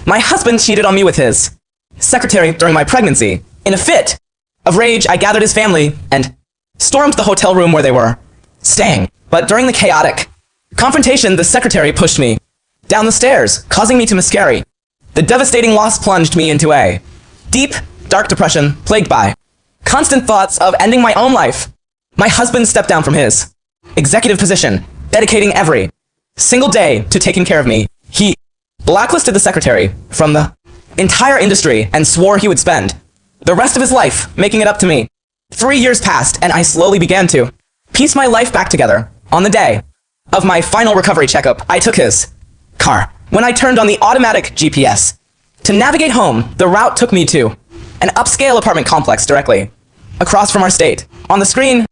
My husband cheated on me with his secretary during my pregnancy. In a fit of rage, I gathered his family and stormed the hotel room where they were staying. But during the chaotic confrontation, the secretary pushed me down the stairs, causing me to miscarry. The devastating loss plunged me into a deep, dark depression, plagued by constant thoughts of ending my own life. My husband stepped down from his executive position, dedicating every single day to taking care of me. He blacklisted the secretary from the entire industry and swore he would spend the rest of his life making it up to me. 3 years passed, and I slowly began to piece my life back together. On the day of my final recovery checkup, I took his car. When I turned on the automatic GPS to navigate home, the route took me to an upscale apartment complex directly across from our state. On the screen,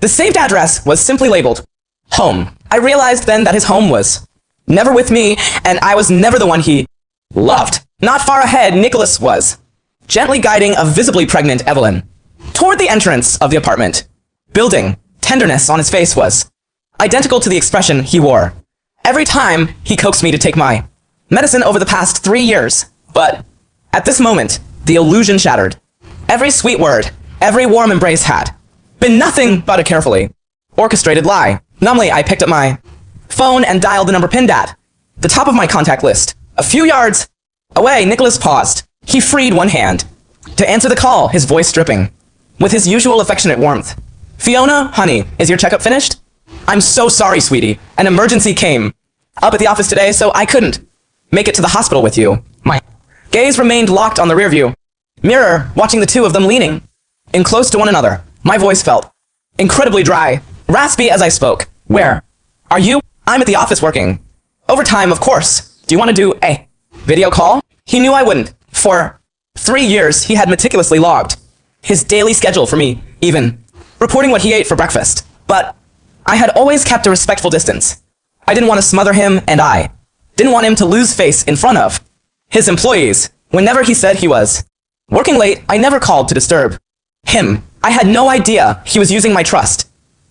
the saved address was simply labeled home. I realized then that his home was never with me, and I was never the one he loved. Not far ahead, Nicholas was gently guiding a visibly pregnant Evelyn toward the entrance of the apartment building. Tenderness on his face was identical to the expression he wore every time he coaxed me to take my medicine over the past 3 years. But at this moment, the illusion shattered. Every sweet word, every warm embrace had been nothing but a carefully orchestrated lie. Numbly, I picked up my phone and dialed the number pinned at the top of my contact list. A few yards away, Nicholas paused. He freed one hand to answer the call, his voice dripping with his usual affectionate warmth. Fiona, honey, is your checkup finished? I'm so sorry, sweetie. An emergency came up at the office today, so I couldn't make it to the hospital with you. My gaze remained locked on the rearview mirror, watching the two of them leaning in close to one another. My voice felt incredibly dry, raspy as I spoke. Where are you? I'm at the office working overtime, of course. Do you want to do a video call? He knew I wouldn't. For 3 years, he had meticulously logged his daily schedule for me, even reporting what he ate for breakfast. But I had always kept a respectful distance. I didn't want to smother him, and I didn't want him to lose face in front of his employees. Whenever he said he was working late, I never called to disturb him. I had no idea he was using my trust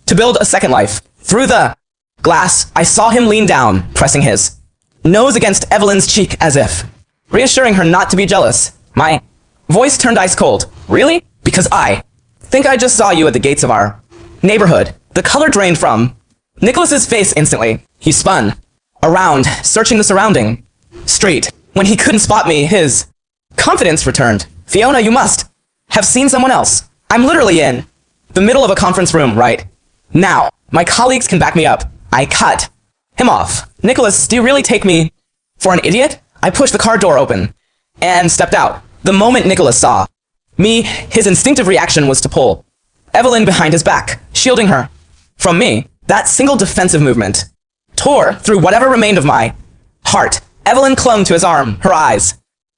to build a second life. Through the glass, I saw him lean down, pressing his nose against Evelyn's cheek as if reassuring her not to be jealous. My voice turned ice cold. Really? Because I think I just saw you at the gates of our neighborhood. The color drained from Nicholas's face instantly. He spun around, searching the surrounding street. When he couldn't spot me, his confidence returned. Fiona, you must have seen someone else. I'm literally in the middle of a conference room right now. My colleagues can back me up. I cut him off. Nicholas, do you really take me for an idiot? I pushed the car door open and stepped out. The moment Nicholas saw me, his instinctive reaction was to pull Evelyn behind his back, shielding her from me. That single defensive movement tore through whatever remained of my heart. Evelyn clung to his arm, her eyes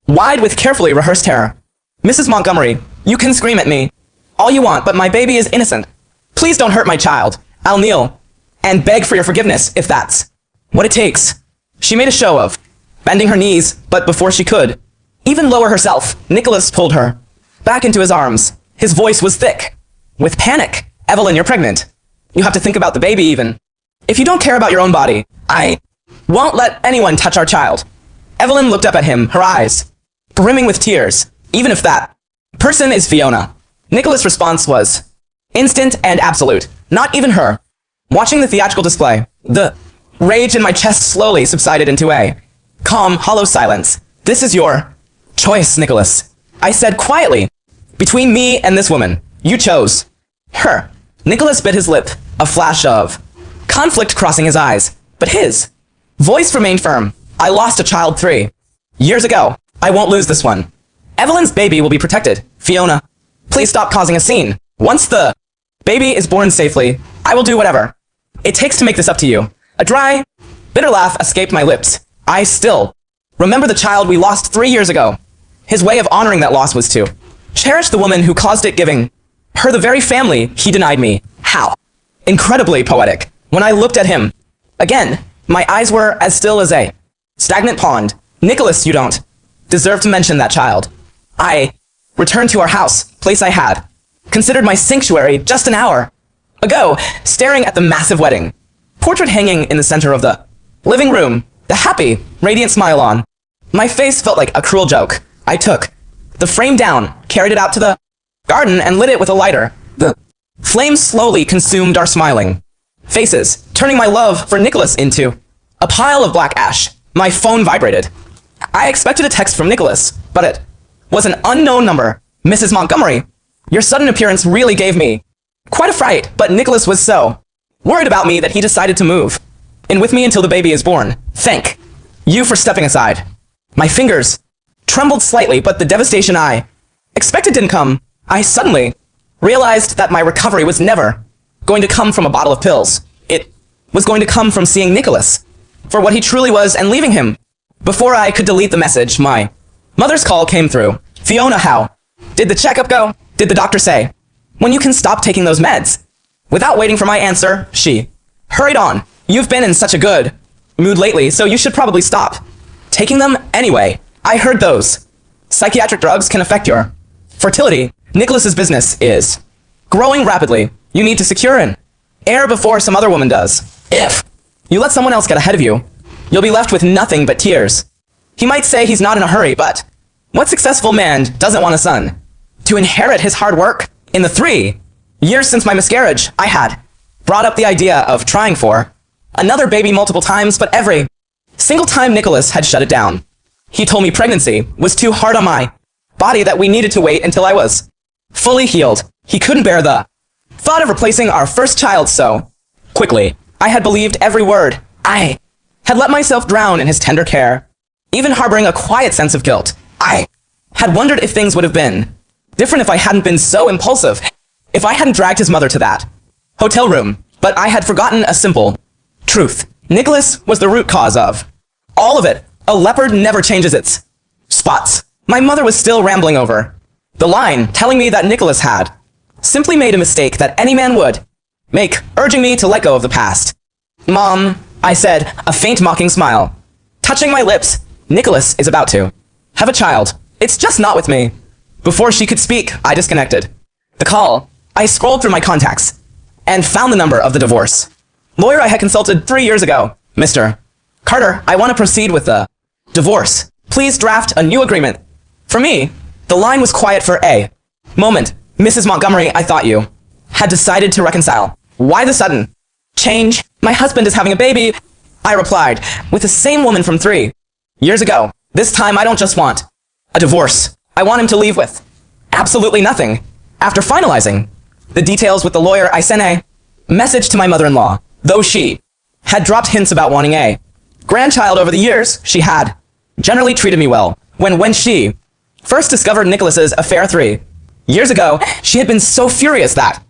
wide with carefully rehearsed terror. Mrs. Montgomery, you can scream at me all you want, but my baby is innocent. Please don't hurt my child. I'll kneel and beg for your forgiveness if that's what it takes. She made a show of bending her knees, but before she could even lower herself, Nicholas pulled her back into his arms. His voice was thick with panic. Evelyn, you're pregnant. You have to think about the baby even. If you don't care about your own body, I won't let anyone touch our child. Evelyn looked up at him, her eyes brimming with tears. Even if that person is Fiona. Nicholas' response was instant and absolute. Not even her. Watching the theatrical display, the rage in my chest slowly subsided into a calm, hollow silence. This is your choice, Nicholas, I said quietly. Between me and this woman, you chose her. Nicholas bit his lip, a flash of conflict crossing his eyes, but his voice remained firm. I lost a child 3 years ago. I won't lose this one. Evelyn's baby will be protected. Fiona, please stop causing a scene. Once the baby is born safely, I will do whatever it takes to make this up to you. A dry, bitter laugh escaped my lips. I still remember the child we lost 3 years ago. His way of honoring that loss was to cherish the woman who caused it, giving her the very family he denied me. How incredibly poetic. When I looked at him again, my eyes were as still as a stagnant pond. Nicholas, you don't deserve to mention that child. I returned to our house, place I had considered my sanctuary just an hour ago, staring at the massive wedding portrait hanging in the center of the living room, the happy, radiant smile on My face felt like a cruel joke. I took the frame down, carried it out to the garden, and lit it with a lighter. The flames slowly consumed our smiling faces, turning my love for Nicholas into a pile of black ash. My phone vibrated. I expected a text from Nicholas, but it was an unknown number. Mrs. Montgomery, your sudden appearance really gave me quite a fright, but Nicholas was so worried about me that he decided to move in with me until the baby is born. Thank you for stepping aside. My fingers trembled slightly, but the devastation I expected didn't come. I suddenly realized that my recovery was never going to come from a bottle of pills. It was going to come from seeing Nicholas for what he truly was and leaving him. Before I could delete the message, my mother's call came through. Fiona, how did the checkup go? Did the doctor say when you can stop taking those meds? Without waiting for my answer, she hurried on. You've been in such a good mood lately, so you should probably stop taking them anyway. I heard those psychiatric drugs can affect your fertility. Nicholas's business is growing rapidly. You need to secure an heir before some other woman does. If you let someone else get ahead of you, you'll be left with nothing but tears. He might say he's not in a hurry, but what successful man doesn't want a son to inherit his hard work? In the 3 years since my miscarriage, I had brought up the idea of trying for another baby multiple times, but every single time Nicholas had shut it down. He told me pregnancy was too hard on my body, that we needed to wait until I was fully healed. He couldn't bear the thought of replacing our first child so quickly. I had believed every word. I had let myself drown in his tender care, even harboring a quiet sense of guilt. I had wondered if things would have been different if I hadn't been so impulsive, if I hadn't dragged his mother to that hotel room. But I had forgotten a simple truth. Nicholas was the root cause of all of it. A leopard never changes its spots. My mother was still rambling over the line, telling me that Nicholas had simply made a mistake that any man would make, urging me to let go of the past. Mom, I said, a faint mocking smile touching my lips. Nicholas is about to have a child. It's just not with me. Before she could speak, I disconnected the call. I scrolled through my contacts and found the number of the divorce lawyer I had consulted 3 years ago. Mr. Carter, I want to proceed with the divorce. Please draft a new agreement. For me, the line was quiet for a moment. Mrs. Montgomery, I thought you had decided to reconcile. Why the sudden change? My husband is having a baby, I replied, with the same woman from 3 years ago. This time I don't just want a divorce. I want him to leave with absolutely nothing. After finalizing the details with the lawyer, I sent a message to my mother-in-law. Though she had dropped hints about wanting a grandchild over the years, she had generally treated me well. When she first discovered Nicholas's affair 3 years ago, she had been so furious that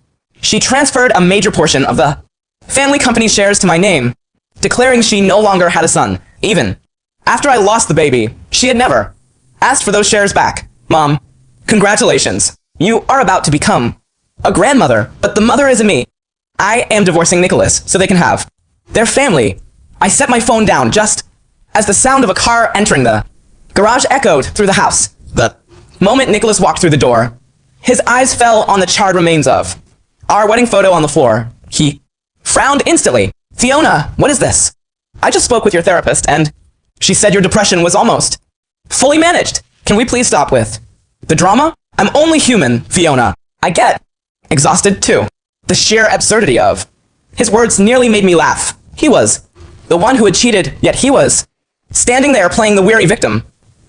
she transferred a major portion of the family company shares to my name, declaring she no longer had a son. Even after I lost the baby, she had never asked for those shares back. Mom, congratulations. You are about to become a grandmother, but the mother isn't me. I am divorcing Nicholas so they can have their family. I set my phone down just as the sound of a car entering the garage echoed through the house. The moment Nicholas walked through the door, his eyes fell on the charred remains of our wedding photo on the floor. He frowned instantly. Fiona, what is this? I just spoke with your therapist and she said your depression was almost fully managed. Can we please stop with the drama? I'm only human, Fiona. I get exhausted too. The sheer absurdity of his words nearly made me laugh. He was the one who had cheated, yet he was standing there playing the weary victim.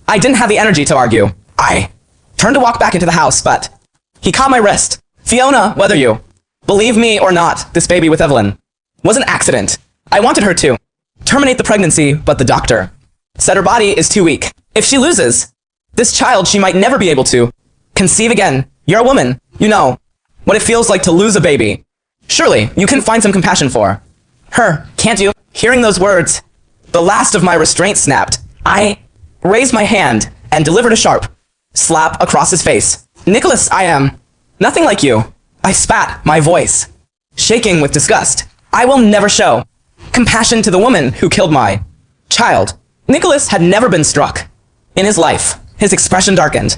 I didn't have the energy to argue. I turned to walk back into the house, but he caught my wrist. Fiona, whether you believe me or not, this baby with Evelyn was an accident. I wanted her to terminate the pregnancy, but the doctor said her body is too weak. If she loses this child, she might never be able to conceive again. You're a woman. You know what it feels like to lose a baby. Surely you can find some compassion for her, can't you? Hearing those words, the last of my restraint snapped. I raised my hand and delivered a sharp slap across his face. Nicholas, I am nothing like you. I spat, my voice shaking with disgust. I will never show compassion to the woman who killed my child. Nicholas had never been struck in his life. His expression darkened.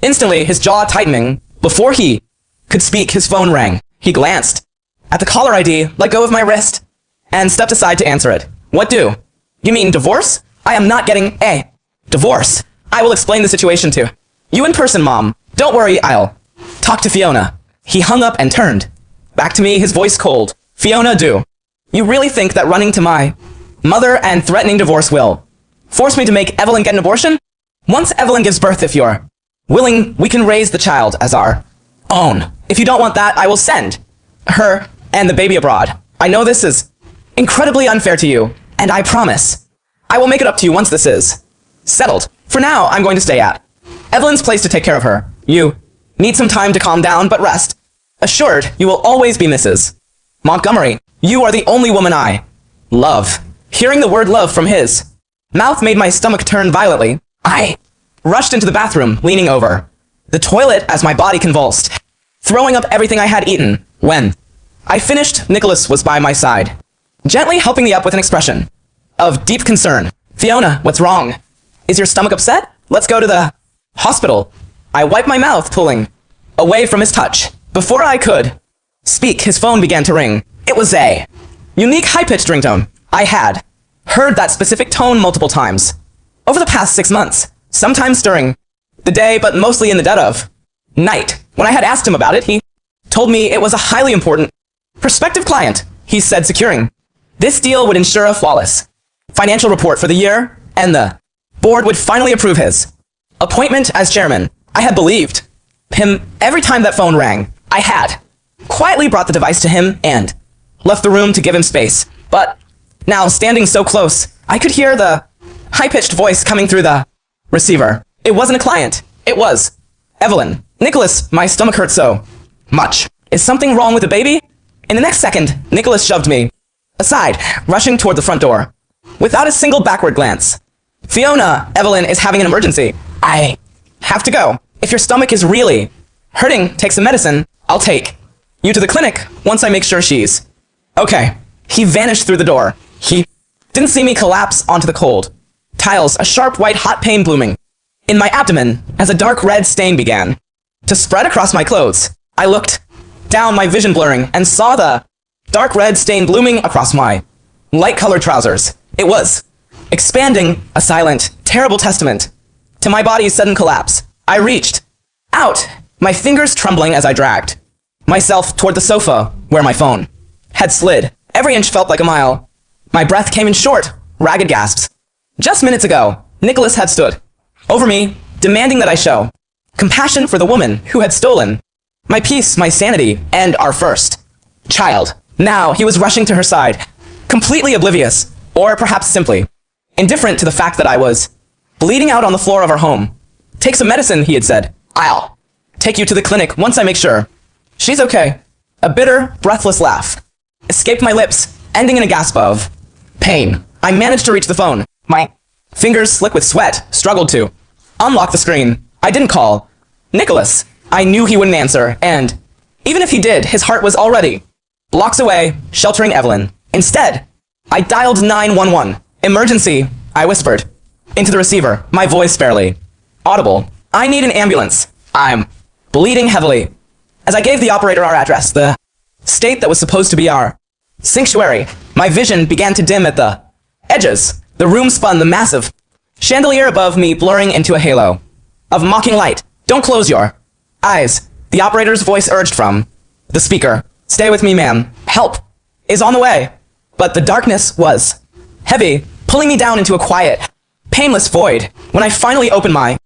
Instantly, his jaw tightening. Before he could speak, his phone rang. He glanced at the caller ID, let go of my wrist, and stepped aside to answer it. What do you mean, divorce? I am not getting a Divorce. I will explain the situation to you in person, Mom. Don't worry, I'll talk to Fiona. He hung up and turned back to me, his voice cold. Fiona, do you really think that running to my mother and threatening divorce will force me to make Evelyn get an abortion? Once Evelyn gives birth, if you're willing, we can raise the child as our own. If you don't want that, I will send her and the baby abroad. I know this is incredibly unfair to you, and I promise I will make it up to you once this is settled. For now, I'm going to stay at Evelyn's place to take care of her. You need some time to calm down, but rest assured you will always be Mrs. Montgomery. You are the only woman I love. Hearing the word love from his mouth made my stomach turn violently. I rushed into the bathroom, leaning over the toilet as my body convulsed, throwing up everything I had eaten. When I finished, Nicholas was by my side, gently helping me up with an expression of deep concern. Fiona, what's wrong? Is your stomach upset? Let's go to the hospital. I wiped my mouth, pulling away from his touch. Before I could speak, his phone began to ring. It was a unique high-pitched ringtone. I had heard that specific tone multiple times over the past 6 months, sometimes during the day, but mostly in the dead of night. When I had asked him about it, he told me it was a highly important prospective client. He said securing this deal would ensure a flawless financial report for the year, and the board would finally approve his appointment as chairman. I had believed him every time that phone rang. I had quietly brought the device to him and left the room to give him space. But now, standing so close, I could hear the high-pitched voice coming through the receiver. It wasn't a client. It was Evelyn. Nicholas, my stomach hurt so much. Is something wrong with the baby? In the next second, Nicholas shoved me aside, rushing toward the front door, without a single backward glance. Fiona, Evelyn is having an emergency. I have to go. If your stomach is really hurting, take some medicine. I'll take you to the clinic once I make sure she's okay. He vanished through the door. He didn't see me collapse onto the cold tiles, a sharp white hot pain blooming in my abdomen as a dark red stain began to spread across my clothes. I looked down, my vision blurring, and saw the dark red stain blooming across my light-colored trousers. It was expanding, a silent, terrible testament to my body's sudden collapse. I reached out, my fingers trembling as I dragged myself toward the sofa where my phone had slid. Every inch felt like a mile. My breath came in short, ragged gasps. Just minutes ago, Nicholas had stood over me, demanding that I show compassion for the woman who had stolen my peace, my sanity, and our first child. Now he was rushing to her side, completely oblivious, or perhaps simply indifferent to the fact that I was bleeding out on the floor of our home. Take some medicine, he had said. I'll take you to the clinic once I make sure she's okay. A bitter, breathless laugh escaped my lips, ending in a gasp of pain. I managed to reach the phone. My fingers, slick with sweat, struggled to unlock the screen. I didn't call Nicholas. I knew he wouldn't answer, and even if he did, his heart was already blocks away, sheltering Evelyn. Instead, I dialed 911. Emergency, I whispered into the receiver, my voice barely audible. I need an ambulance. I'm bleeding heavily. As I gave the operator our address, the state that was supposed to be our sanctuary, my vision began to dim at the edges. The room spun, the massive chandelier above me blurring into a halo of mocking light. Don't close your eyes, the operator's voice urged from the speaker. Stay with me, ma'am. Help is on the way. But the darkness was heavy, pulling me down into a quiet, painless void. When I finally opened my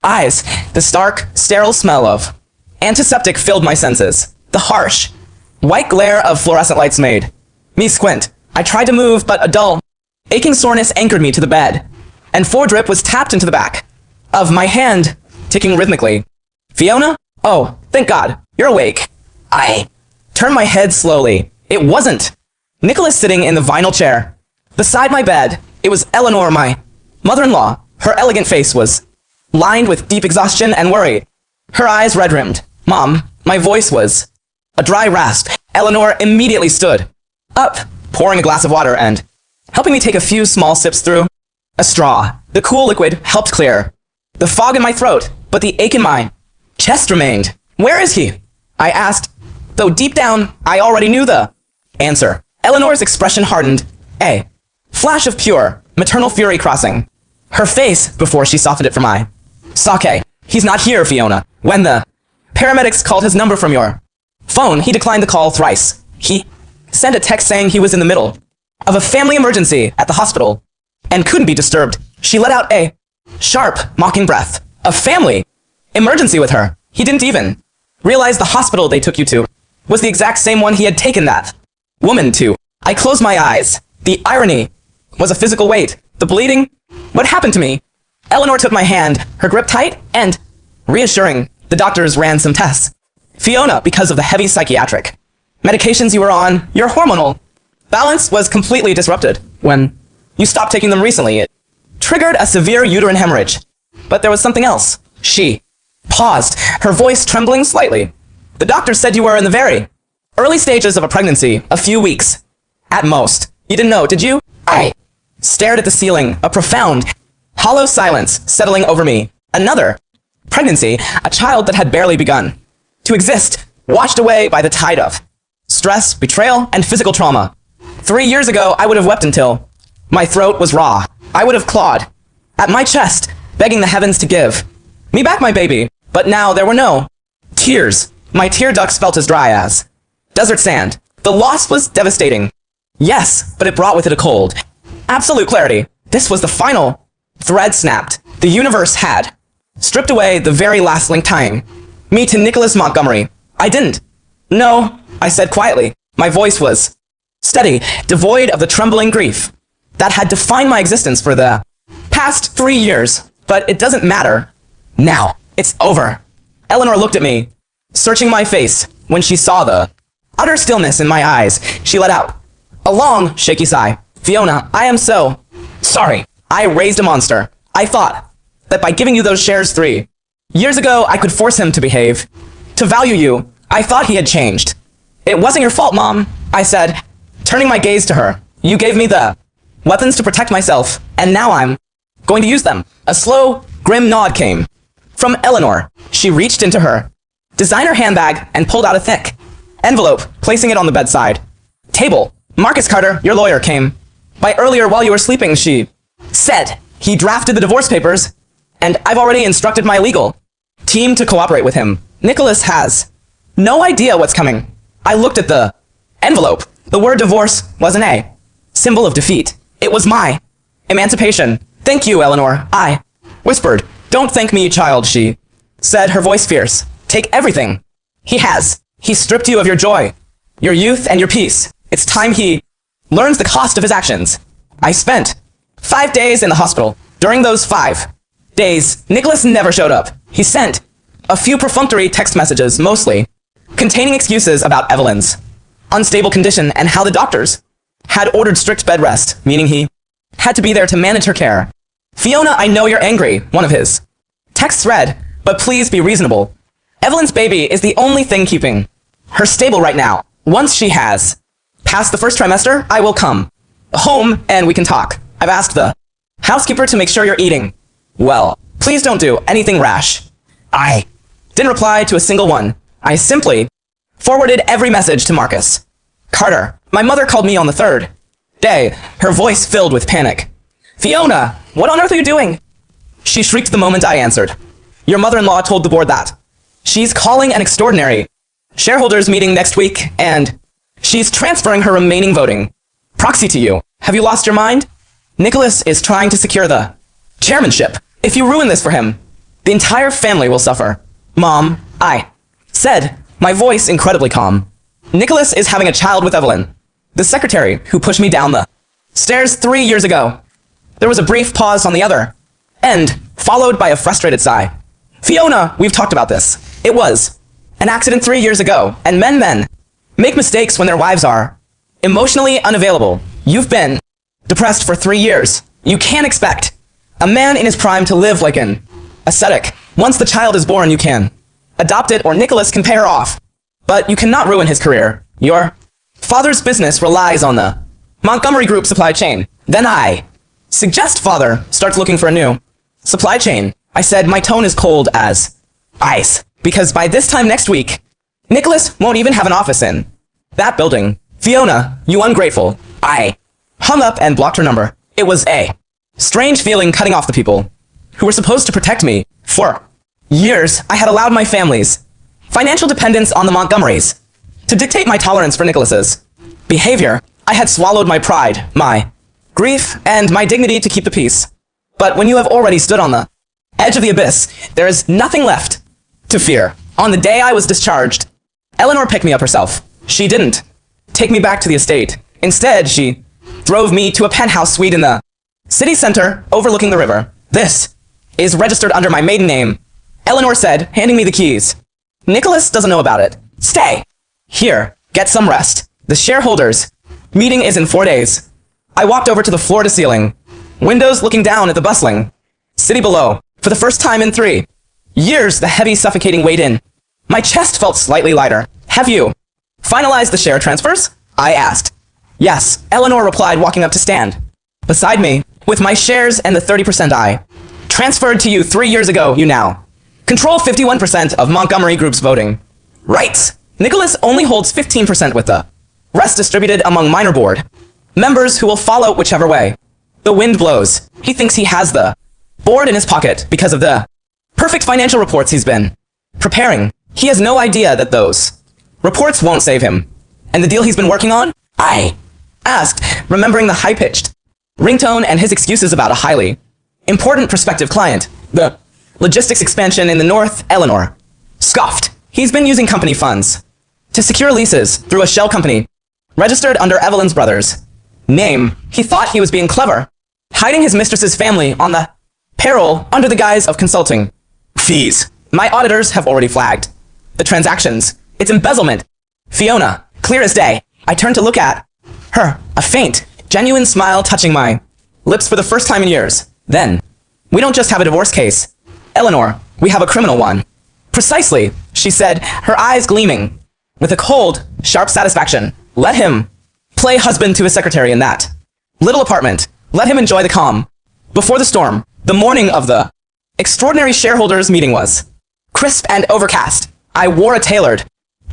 eyes, the stark, sterile smell of antiseptic filled my senses. The harsh, white glare of fluorescent lights made me squint. I tried to move, but a dull, aching soreness anchored me to the bed, and Fordrip was tapped into the back of my hand, ticking rhythmically. Fiona? Oh, thank God, you're awake. I turned my head slowly. It wasn't Nicholas sitting in the vinyl chair beside my bed. It was Eleanor, my mother-in-law. Her elegant face was lined with deep exhaustion and worry, her eyes red-rimmed. Mom, my voice was a dry rasp. Eleanor immediately stood up, pouring a glass of water and helping me take a few small sips through a straw. The cool liquid helped clear the fog in my throat, but the ache in my chest remained. Where is he? I asked, though deep down I already knew the answer. Eleanor's expression hardened, a flash of pure, maternal fury crossing her face before she softened it for mine. Sake, he's not here, Fiona. When the paramedics called his number from your phone, he declined the call thrice. He sent a text saying he was in the middle of a family emergency at the hospital and couldn't be disturbed. She let out a sharp, mocking breath. A family emergency with her. He didn't even realize the hospital they took you to was the exact same one he had taken that woman to. I closed my eyes. The irony was a physical weight. The bleeding. What happened to me? Eleanor took my hand, her grip tight and reassuring. The doctors ran some tests. Fiona, because of the heavy psychiatric medications you were on, your hormonal balance was completely disrupted. When you stopped taking them recently, it triggered a severe uterine hemorrhage. But there was something else. She paused, her voice trembling slightly. The doctor said you were in the very early stages of a pregnancy, a few weeks at most. You didn't know, did you? I stared at the ceiling, a profound, hollow silence settling over me. Another pregnancy, a child that had barely begun to exist, washed away by the tide of stress, betrayal, and physical trauma. 3 years ago, I would have wept until my throat was raw. I would have clawed at my chest, begging the heavens to give me back my baby. But now there were no tears. My tear ducts felt as dry as desert sand. The loss was devastating. Yes, but it brought with it a cold, absolute clarity. This was the final thread snapped. The universe had stripped away the very last link tying me to Nicholas Montgomery. I didn't. No, I said quietly. My voice was steady, devoid of the trembling grief that had defined my existence for the past 3 years. But it doesn't matter. Now, it's over. Eleanor looked at me, searching my face. When she saw the utter stillness in my eyes, she let out a long, shaky sigh. Fiona, I am so sorry. I raised a monster. I thought that by giving you those shares 3 years ago, I could force him to behave, to value you. I thought he had changed. It wasn't your fault, Mom, I said, turning my gaze to her. You gave me the weapons to protect myself, and now I'm going to use them. A slow, grim nod came from Eleanor. She reached into her designer handbag and pulled out a thick envelope, placing it on the bedside table. Marcus Carter, your lawyer, came by earlier while you were sleeping, she said. He drafted the divorce papers, and I've already instructed my legal team to cooperate with him. Nicholas has no idea what's coming. I looked at the envelope. The word divorce was an A, symbol of defeat. It was my emancipation. Thank you, Eleanor, I whispered. Don't thank me, child, she said, her voice fierce. Take everything he has. He stripped you of your joy, your youth, and your peace. It's time he learns the cost of his actions. I spent 5 days in the hospital. During those 5 days, Nicholas never showed up. He sent a few perfunctory text messages, mostly containing excuses about Evelyn's unstable condition and how the doctors had ordered strict bed rest, meaning he had to be there to manage her care. Fiona, I know you're angry, one of his texts read, but please be reasonable. Evelyn's baby is the only thing keeping her stable right now. Once she has passed the first trimester, I will come home and we can talk. I've asked the housekeeper to make sure you're eating well. Please don't do anything rash. I didn't reply to a single one. I simply forwarded every message to Marcus Carter. My mother called me on the 3rd day, her voice filled with panic. Fiona, what on earth are you doing? She shrieked the moment I answered. Your mother-in-law told the board that she's calling an extraordinary shareholders meeting next week, and she's transferring her remaining voting proxy to you. Have you lost your mind? Nicholas is trying to secure the chairmanship. If you ruin this for him, the entire family will suffer. Mom, I said, my voice incredibly calm. Nicholas is having a child with Evelyn, the secretary who pushed me down the stairs 3 years ago. There was a brief pause on the other end, followed by a frustrated sigh. Fiona, we've talked about this. It was an accident 3 years ago, and men make mistakes when their wives are emotionally unavailable. You've been depressed for 3 years. You can't expect a man in his prime to live like an ascetic. Once the child is born, you can adopt it or Nicholas can pay her off. But you cannot ruin his career. Your father's business relies on the Montgomery Group supply chain. Then I suggest father starts looking for a new supply chain. I said my tone is cold as ice, because by this time next week, Nicholas won't even have an office in that building. Fiona, you ungrateful. I hung up and blocked her number. It was a Strange feeling cutting off the people who were supposed to protect me. For years, I had allowed my family's financial dependence on the Montgomerys to dictate my tolerance for Nicholas's behavior. I had swallowed my pride, my grief, and my dignity to keep the peace. But when you have already stood on the edge of the abyss, there is nothing left to fear. On the day I was discharged, Eleanor picked me up herself. She didn't take me back to the estate. Instead, she drove me to a penthouse suite in the city center overlooking the river. This is registered under my maiden name, Eleanor said, handing me the keys. Nicholas doesn't know about it. Stay. Here, get some rest. The shareholders' meeting is in 4 days. I walked over to the floor-to-ceiling windows looking down at the bustling city below. For the first time in 3 years, the heavy, suffocating weight in my chest felt slightly lighter. Have you finalized the share transfers? I asked. Yes, Eleanor replied, walking up to stand beside me with my shares and the 30% I transferred to you 3 years ago. You now control 51% of Montgomery Group's voting rights. Nicholas only holds 15% with the rest distributed among minor board members who will follow whichever way the wind blows. He thinks he has the board in his pocket because of the perfect financial reports he's been preparing. He has no idea that those reports won't save him. And the deal he's been working on? I asked, remembering the high-pitched ringtone and his excuses about a highly important prospective client. The logistics expansion in the north. Eleanor scoffed. He's been using company funds to secure leases through a shell company registered under Evelyn's brother's name. He thought he was being clever, hiding his mistress's family on the payroll under the guise of consulting fees. My auditors have already flagged the transactions. It's embezzlement. Fiona, clear as day. I turned to look at her, a faint, genuine smile touching my lips for the first time in years. Then, we don't just have a divorce case, Eleanor, we have a criminal one. Precisely, she said, her eyes gleaming with a cold, sharp satisfaction. Let him play husband to his secretary in that little apartment. Let him enjoy the calm before the storm. The morning of the extraordinary shareholders meeting was crisp and overcast. I wore a tailored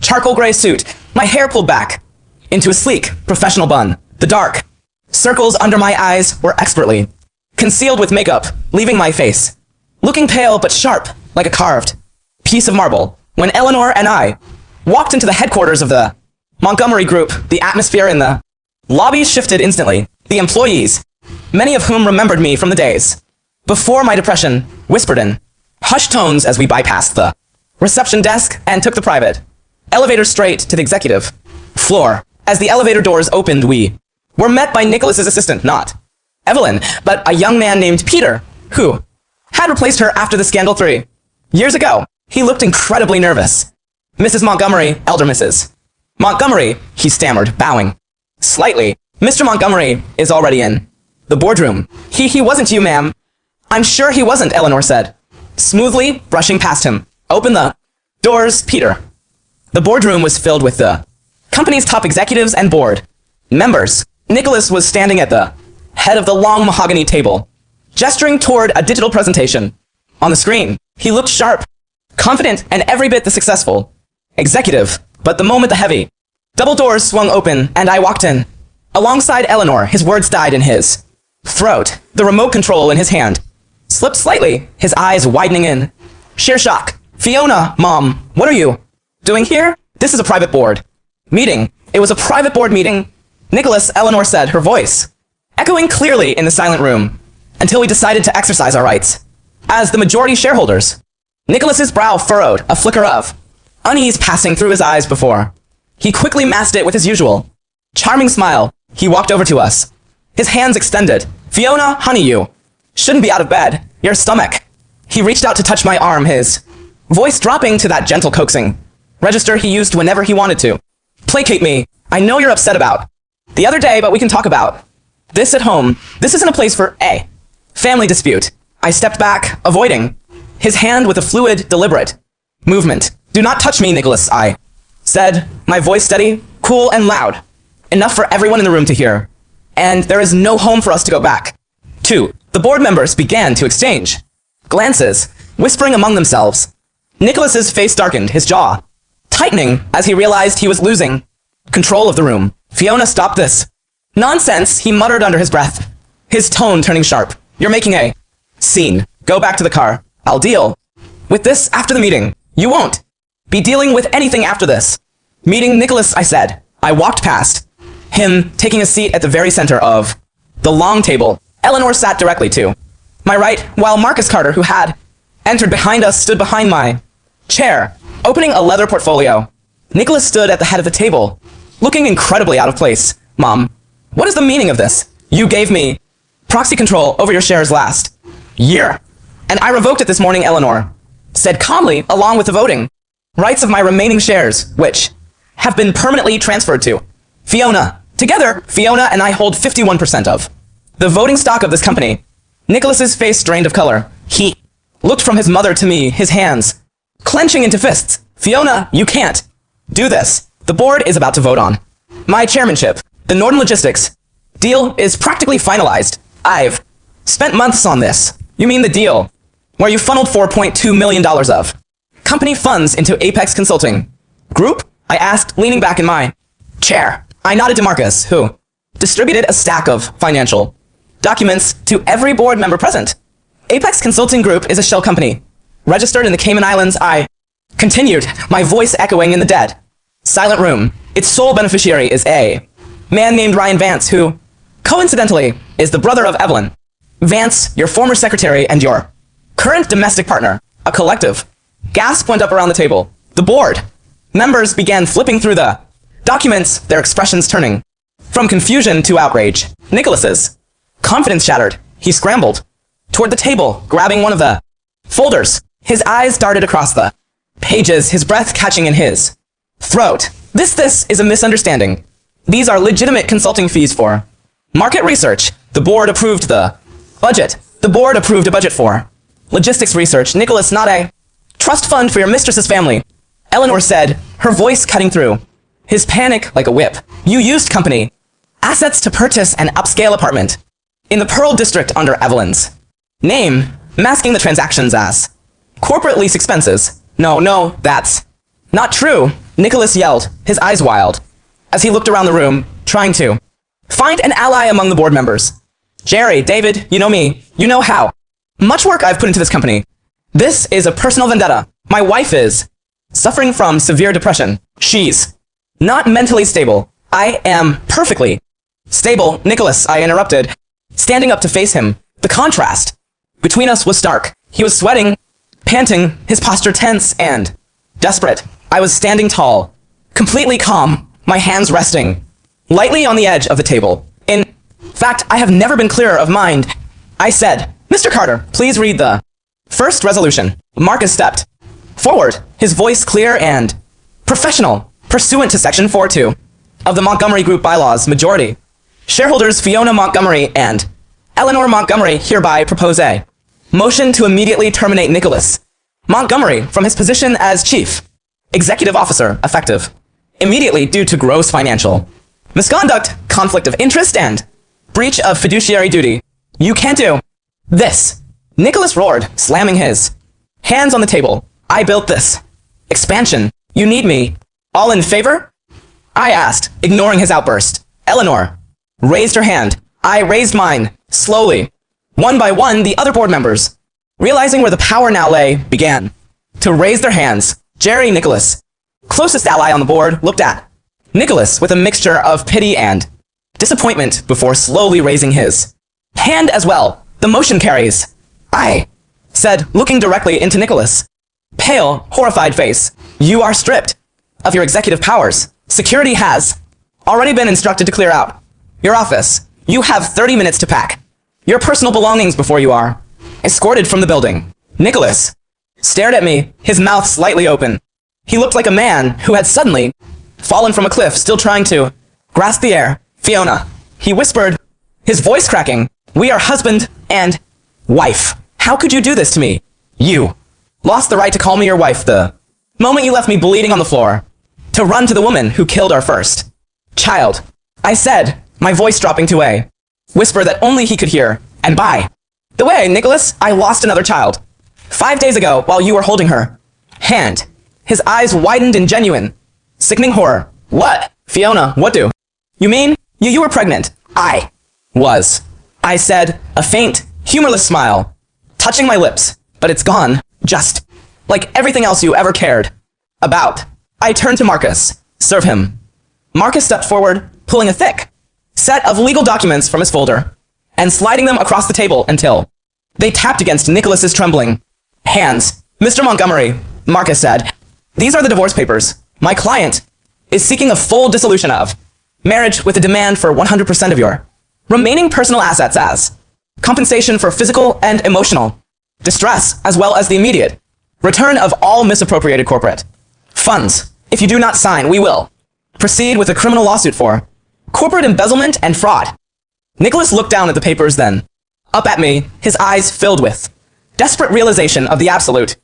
charcoal gray suit, my hair pulled back into a sleek, professional bun. The dark circles under my eyes were expertly concealed with makeup, leaving my face looking pale but sharp like a carved piece of marble. When Eleanor and I walked into the headquarters of the Montgomery Group, the atmosphere in the lobby shifted instantly. The employees, many of whom remembered me from the days before my depression, whispered in hushed tones as we bypassed the reception desk and took the private elevator straight to the executive floor. As the elevator doors opened, we were met by Nicholas's assistant, not Evelyn, but a young man named Peter, who had replaced her after the scandal 3 years ago. He looked incredibly nervous. Mrs. Montgomery, elder Mrs. Montgomery, he stammered, bowing slightly. Mr. Montgomery is already in the boardroom. He wasn't you, ma'am. I'm sure he wasn't, Eleanor said, smoothly brushing past him. Open the doors, Peter. The boardroom was filled with the company's top executives and board members. Nicholas was standing at the head of the long mahogany table, gesturing toward a digital presentation on the screen. He looked sharp, confident, and every bit the successful executive. But the moment the heavy double doors swung open and I walked in, alongside Eleanor, his words died in his throat. The remote control in his hand slipped slightly, his eyes widening in sheer shock. Fiona, Mom, what are you doing here? This is a private board meeting. It was a private board meeting. Nicholas, Eleanor said, her voice echoing clearly in the silent room, until we decided to exercise our rights as the majority shareholders. Nicholas's brow furrowed, a flicker of unease passing through his eyes before he quickly masked it with his usual charming smile. He walked over to us, his hands extended. Fiona, honey, you shouldn't be out of bed. Your stomach. He reached out to touch my arm, his voice dropping to that gentle coaxing register he used whenever he wanted to placate me. I know you're upset about the other day, but we can talk about this at home. This isn't a place for a family dispute. I stepped back, avoiding his hand with a fluid, deliberate movement. Do not touch me, Nicholas, I said, my voice steady, cool, and loud, enough for everyone in the room to hear. And there is no home for us to go back to. The board members began to exchange glances, whispering among themselves. Nicholas's face darkened, his jaw tightening as he realized he was losing control of the room. Fiona, stop this nonsense, he muttered under his breath, his tone turning sharp. You're making a scene. Go back to the car. I'll deal with this after the meeting. You won't be dealing with anything after this. Meeting Nicholas, I said. I walked past him, taking a seat at the very center of the long table Eleanor sat directly to my right, while Marcus Carter, who had entered behind us, stood behind my chair, opening a leather portfolio. Nicholas stood at the head of the table, looking incredibly out of place. Mom, what is the meaning of this? You gave me proxy control over your shares last year, and I revoked it this morning, Eleanor said calmly, along with the voting rights of my remaining shares, which have been permanently transferred to Fiona. Together, Fiona and I hold 51% of the voting stock of this company. Nicholas's face drained of color. He looked from his mother to me, his hands clenching into fists. Fiona, you can't do this. The board is about to vote on my chairmanship. The Norton Logistics deal is practically finalized. I've spent months on this. You mean the deal where you funneled $4.2 million of company funds into Apex Consulting Group? I asked, leaning back in my chair. I nodded to Marcus, who distributed a stack of financial documents to every board member present. Apex Consulting Group is a shell company, registered in the Cayman Islands. I continued, my voice echoing in the dead, silent room. Its sole beneficiary is a man named Ryan Vance, who, coincidentally, is the brother of Evelyn Vance, your former secretary and your current domestic partner. A collective gasp went up around the table. The board members began flipping through the documents, their expressions turning from confusion to outrage. Nicholas's confidence shattered. He scrambled toward the table, grabbing one of the folders. His eyes darted across the pages, his breath catching in his throat. This is a misunderstanding. These are legitimate consulting fees for market research. The board approved the budget. The board approved a budget for logistics research. Nicholas, not a trust fund for your mistress's family, Eleanor said, her voice cutting through his panic like a whip. You used company assets to purchase an upscale apartment in the Pearl District under Evelyn's name, masking the transactions as corporate lease expenses. No, that's not true, Nicholas yelled, his eyes wild, as he looked around the room, trying to find an ally among the board members. Jerry, David, you know me. You know how much work I've put into this company. This is a personal vendetta. My wife is suffering from severe depression. She's not mentally stable. I am perfectly stable. Nicholas, I interrupted, standing up to face him. The contrast between us was stark. He was sweating, panting, his posture tense and desperate. I was standing tall, completely calm, my hands resting lightly on the edge of the table. In fact, I have never been clearer of mind. I said, Mr. Carter, please read the first resolution. Marcus stepped forward, his voice clear and professional. Pursuant to Section 4.2 of the Montgomery Group Bylaws, majority shareholders Fiona Montgomery and Eleanor Montgomery hereby propose a motion to immediately terminate Nicholas Montgomery from his position as Chief Executive Officer, effective immediately due to gross financial misconduct, conflict of interest, and breach of fiduciary duty. You can't do this. Nicholas roared, slamming his hands on the table. I built this expansion. You need me. All in favor? I asked, ignoring his outburst. Eleanor raised her hand. I raised mine, slowly. One by one, the other board members, realizing where the power now lay, began to raise their hands. Jerry Nicholas, closest ally on the board, looked at Nicholas with a mixture of pity and disappointment before slowly raising his hand as well. The motion carries. I said, looking directly into Nicholas' pale, horrified face. You are stripped of your executive powers. Security has already been instructed to clear out your office. You have 30 minutes to pack your personal belongings before you are escorted from the building. Nicholas stared at me, his mouth slightly open. He looked like a man who had suddenly fallen from a cliff, still trying to grasp the air. Fiona, he whispered, his voice cracking. We are husband and wife. How could you do this to me? You lost the right to call me your wife the moment you left me bleeding on the floor to run to the woman who killed our first child. I said, my voice dropping to a whisper that only he could hear. And by the way, Nicholas, I lost another child 5 days ago while you were holding her hand. His eyes widened in genuine, sickening horror. What? Fiona, what do you mean? You were pregnant. I was. I said, a faint humorless smile, touching my lips, but it's gone, just like everything else you ever cared about. I turned to Marcus. Serve him. Marcus stepped forward, pulling a thick set of legal documents from his folder and sliding them across the table until they tapped against Nicholas's trembling hands. Mr. Montgomery, Marcus said, these are the divorce papers. My client is seeking a full dissolution of marriage with a demand for 100% of your remaining personal assets as compensation for physical and emotional distress, as well as the immediate return of all misappropriated corporate funds. If you do not sign, we will proceed with a criminal lawsuit for corporate embezzlement and fraud. Nicholas looked down at the papers, then up at me, his eyes filled with desperate realization of the absolute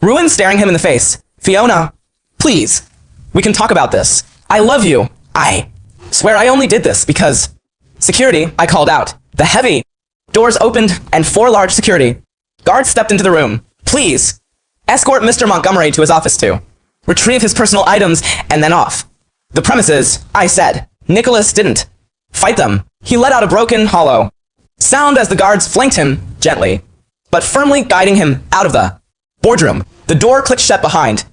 ruin staring him in the face. Fiona, please, we can talk about this. I love you. I swear I only did this because security, I called out. The heavy doors opened and 4 large security guards stepped into the room. Please, escort Mr. Montgomery to his office to retrieve his personal items and then off the premises, I said. Nicholas didn't fight them. He let out a broken, hollow sound as the guards flanked him gently, but firmly guiding him out of the boardroom. The door clicked shut behind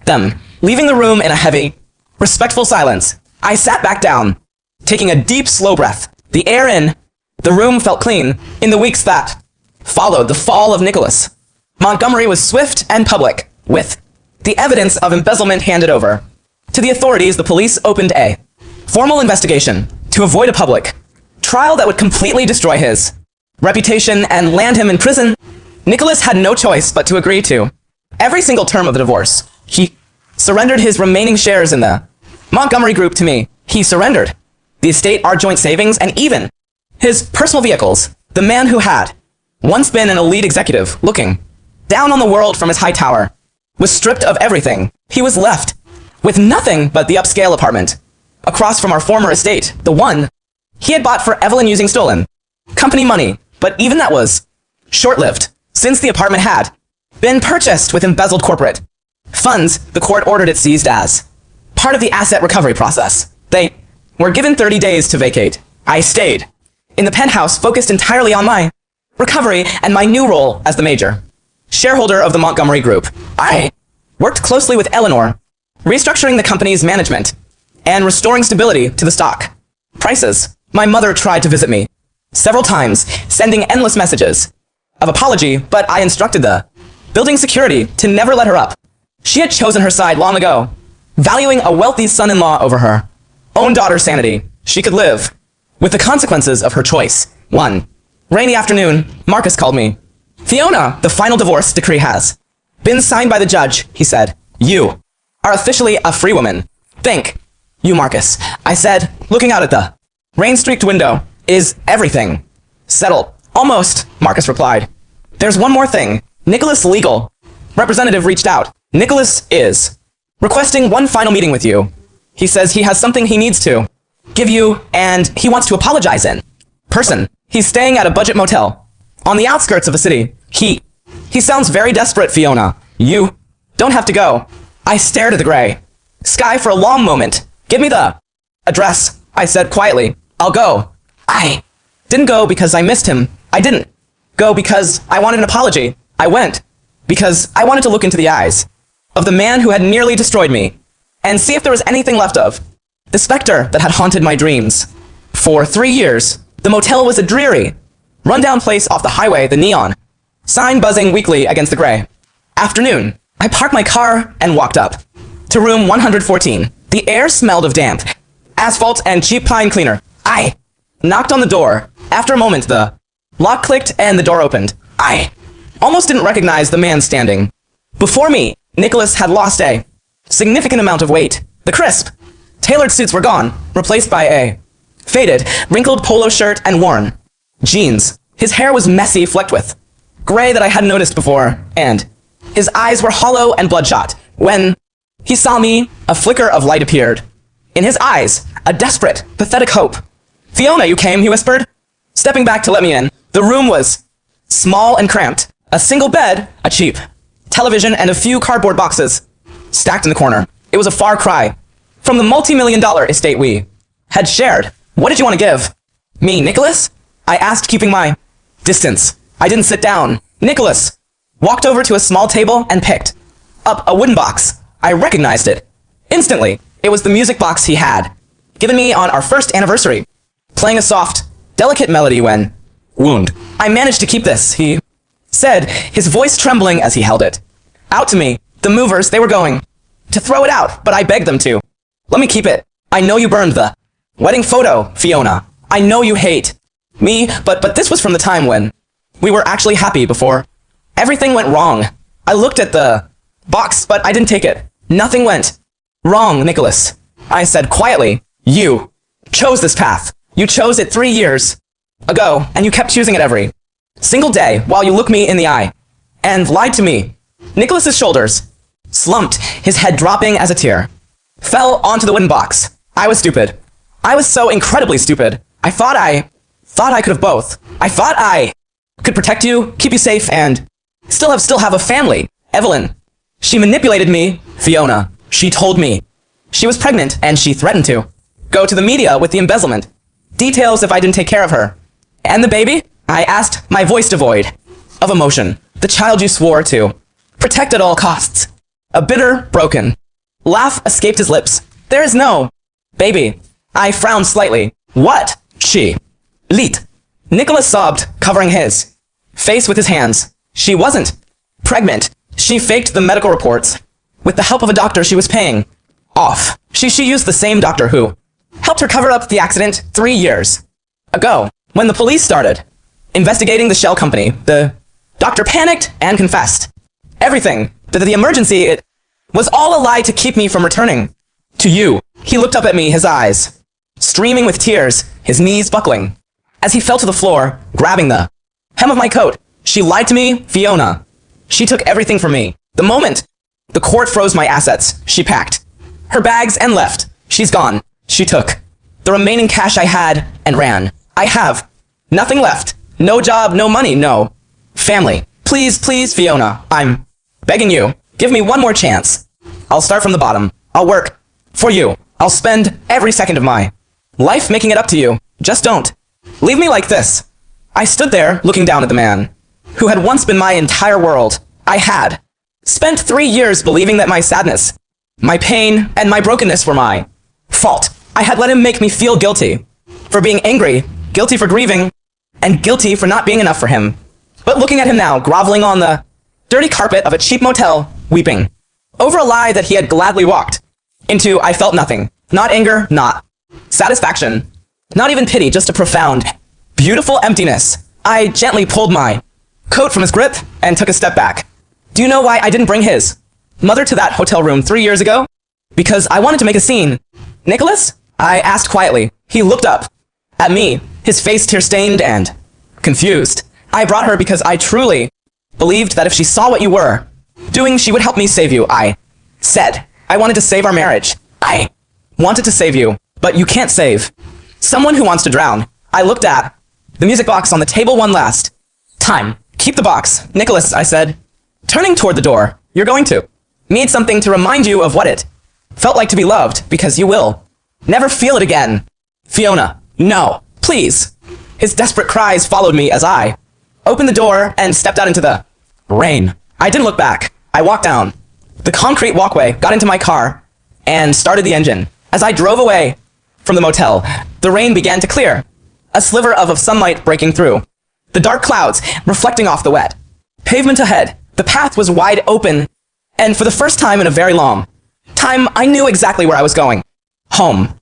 them, leaving the room in a heavy, respectful silence. I sat back down, taking a deep, slow breath. The air in the room felt clean. In the weeks that followed the fall of Nicholas Montgomery was swift and public, with the evidence of embezzlement handed over to the authorities. The police opened a formal investigation to avoid a public trial that would completely destroy his reputation and land him in prison. Nicholas had no choice but to agree to every single term of the divorce. He surrendered his remaining shares in the Montgomery Group to me. He surrendered the estate, our joint savings, and even his personal vehicles. The man who had once been an elite executive looking down on the world from his high tower was stripped of everything. He was left with nothing but the upscale apartment across from our former estate, the one he had bought for Evelyn using stolen company money. But even that was short-lived, since the apartment had been purchased with embezzled corporate funds. The court ordered it seized as part of the asset recovery process. They were given 30 days to vacate. I stayed in the penthouse, focused entirely on my recovery and my new role as the major shareholder of the Montgomery Group. I worked closely with Eleanor, restructuring the company's management and restoring stability to the stock prices. My mother tried to visit me several times, sending endless messages of apology, but I instructed the building security to never let her up. She had chosen her side long ago, valuing a wealthy son-in-law over her own daughter's sanity. She could live with the consequences of her choice. One rainy afternoon, Marcus called me. Fiona, the final divorce decree has been signed by the judge, he said. You are officially a free woman. Thank you, Marcus, I said, looking out at the rain-streaked window. Is everything settled? Almost, Marcus replied. There's one more thing. Nicholas' legal representative reached out. Nicholas is requesting one final meeting with you. He says he has something he needs to give you, and he wants to apologize in person. He's staying at a budget motel on the outskirts of the city. He sounds very desperate, Fiona. You don't have to go. I stared at the gray sky for a long moment. Give me the address, I said quietly. I'll go. I didn't go because I missed him. I didn't go because I wanted an apology. I went because I wanted to look into the eyes of the man who had nearly destroyed me and see if there was anything left of the specter that had haunted my dreams. For 3 years, the motel was a dreary, rundown place off the highway, the neon sign buzzing weakly against the gray afternoon. I parked my car and walked up to room 114. The air smelled of damp asphalt and cheap pine cleaner. I knocked on the door. After a moment, the lock clicked and the door opened. I almost didn't recognize the man standing before me. Nicholas had lost a significant amount of weight. The crisp, tailored suits were gone, replaced by a faded, wrinkled polo shirt and worn jeans. His hair was messy, flecked with gray that I hadn't noticed before, and his eyes were hollow and bloodshot. When he saw me, a flicker of light appeared in his eyes, a desperate, pathetic hope. Fiona, you came, he whispered, stepping back to let me in. The room was small and cramped. A single bed, a cheap television, and a few cardboard boxes stacked in the corner. It was a far cry from the multi-million-dollar estate we had shared. What did you want to give me, Nicholas? I asked, keeping my distance. I didn't sit down. Nicholas walked over to a small table and picked up a wooden box. I recognized it. Instantly, it was the music box he had given me on our first anniversary, playing a soft, delicate melody when wound. I managed to keep this, he said, his voice trembling as he held it out to me. The movers, they were going to throw it out, but I begged them to. Let me keep it. I know you burned the wedding photo, Fiona. I know you hate me, but this was from the time when we were actually happy before everything went wrong. I looked at the box, but I didn't take it. Nothing went wrong, Nicholas. I said quietly, you chose this path. You chose it 3 years ago, and you kept choosing it every single day while you looked me in the eye and lied to me. Nicholas's shoulders slumped, his head dropping as a tear fell onto the wooden box. I was stupid. I was so incredibly stupid. I thought I could have both. I thought I could protect you, keep you safe, and still have a family. Evelyn. She manipulated me. Fiona. She told me she was pregnant, and she threatened to go to the media with the embezzlement details if I didn't take care of her. And the baby? I asked, my voice devoid of emotion. The child you swore to protect at all costs. A bitter, broken laugh escaped his lips. There is no baby. I frowned slightly. What? She. Leet. Nicholas sobbed, covering his face with his hands. She wasn't pregnant. She faked the medical reports with the help of a doctor she was paying off. She used the same doctor who helped her cover up the accident 3 years ago. When the police started investigating the shell company, the doctor panicked and confessed everything. The emergency, it was all a lie to keep me from returning to you. He looked up at me, his eyes streaming with tears, his knees buckling as he fell to the floor, grabbing the hem of my coat. She lied to me, Fiona. She took everything from me. The moment the court froze my assets, she packed her bags and left. She's gone. She took the remaining cash I had and ran. I have nothing left. No job, no money, no family. Please, please, Fiona, I'm begging you. Give me one more chance. I'll start from the bottom. I'll work for you. I'll spend every second of my life making it up to you. Just don't leave me like this. I stood there looking down at the man who had once been my entire world. I had spent 3 years believing that my sadness, my pain, and my brokenness were my fault. I had let him make me feel guilty for being angry, guilty for grieving, and guilty for not being enough for him. But looking at him now, groveling on the dirty carpet of a cheap motel, weeping over a lie that he had gladly walked into, I felt nothing. Not anger, not satisfaction, not even pity, just a profound, beautiful emptiness. I gently pulled my coat from his grip and took a step back. Do you know why I didn't bring his mother to that hotel room 3 years ago? Because I wanted to make a scene. Nicholas? I asked quietly. He looked up at me, his face tear-stained and confused. I brought her because I truly believed that if she saw what you were doing, she would help me save you. I said I wanted to save our marriage. I wanted to save you, but you can't save someone who wants to drown. I looked at the music box on the table one last time. Keep the box. Nicholas, I said, turning toward the door. You're going to need something to remind you of what it felt like to be loved, because you will never feel it again. Fiona, no, please. His desperate cries followed me as I opened the door and stepped out into the rain. I didn't look back. I walked down the concrete walkway, got into my car, and started the engine. As I drove away from the motel, the rain began to clear, a sliver of sunlight breaking through the dark clouds, reflecting off the wet pavement ahead. The path was wide open, and for the first time in a very long time, I knew exactly where I was going. Home.